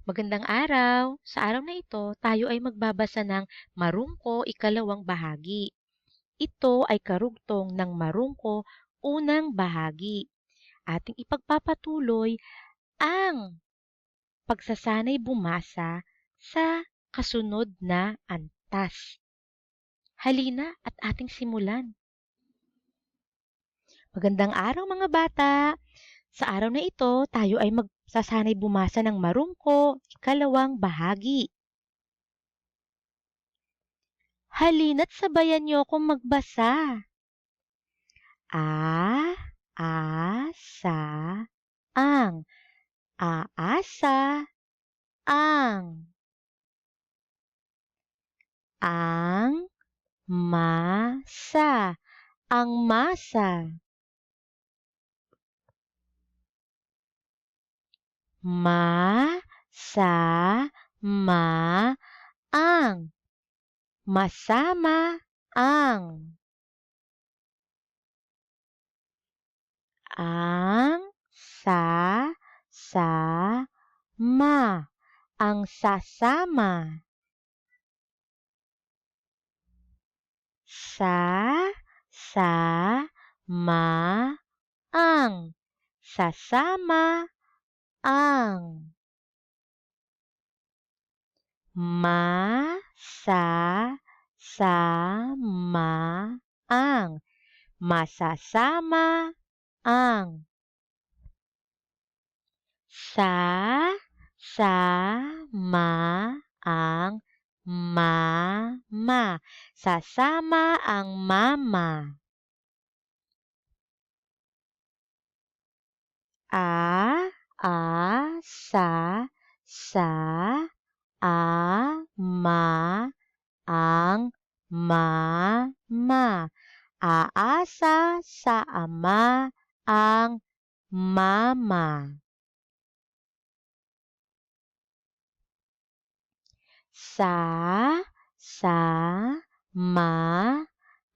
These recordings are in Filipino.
Magandang araw! Sa araw na ito, tayo ay magbabasa ng Marungko Ikalawang Bahagi. Ito ay karugtong ng Marungko Unang Bahagi. Ating ipagpapatuloy ang pagsasanay bumasa sa kasunod na antas. Halina at ating simulan. Magandang araw mga bata! Sa araw na ito, tayo ay magsasanay bumasa ng Marungko Ikalawang Bahagi. Halina't sabayan niyo akong magbasa. A, asa, ang. Aasa, ang. Ang, masa, ang masa. Ma, sa, ma, ang. Masama, ang. Ang, sa, ma, ang sasama. Sa, ma, ang. Sasama, ang. Ma, sa, ma, ang. Masasama, ang. Sa, ma, ang mama. Sasama ang mama. Sa, ama, ang mama. Aasa sa ama ang mama. Sa, ma,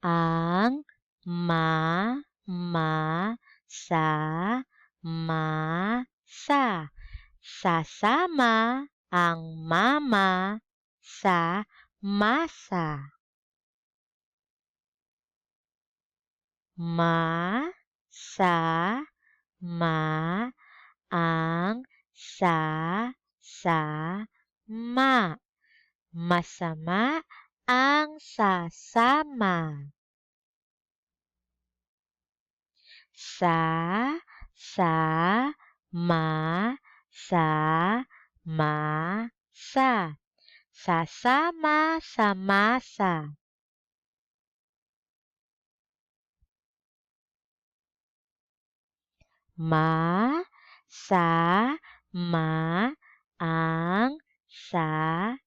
ang mama. Sa, masa. Sasama ang mama sa masa. Sa, ma, ang sasama. Masama ang sasama. Ma, masa. Sasama sa masa. Ma, ang sasama.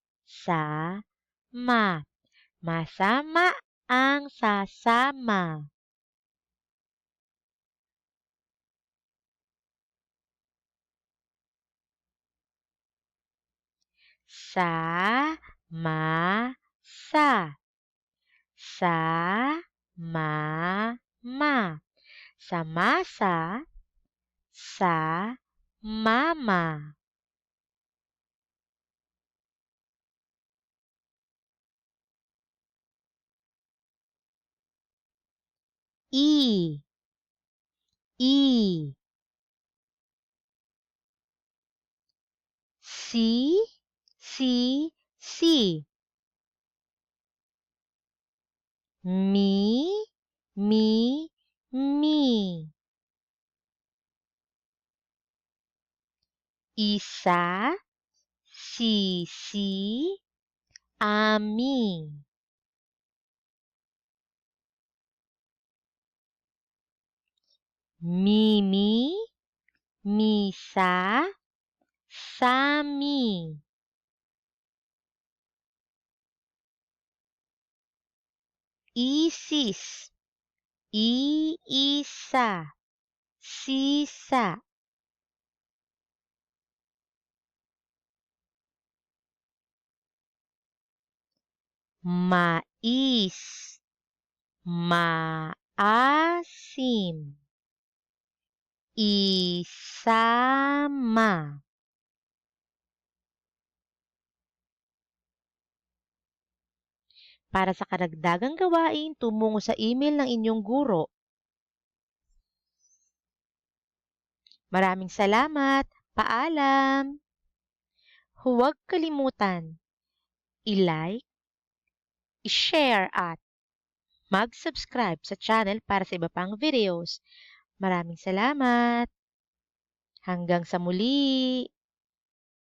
Masama ang sasama. Masa. Mama. Sa masa, sa mama. I, si, si. Mi, mi. Isa, si, ami. Mimi, misa, sami. Isis, iisa, sisa. Mais, maasim. Isama. Para sa karagdagang gawain, tumungo sa email ng inyong guro. Maraming salamat. Paalam! Huwag kalimutan i-like, i-share at mag-subscribe sa channel para sa iba pang videos. Maraming salamat. Hanggang sa muli!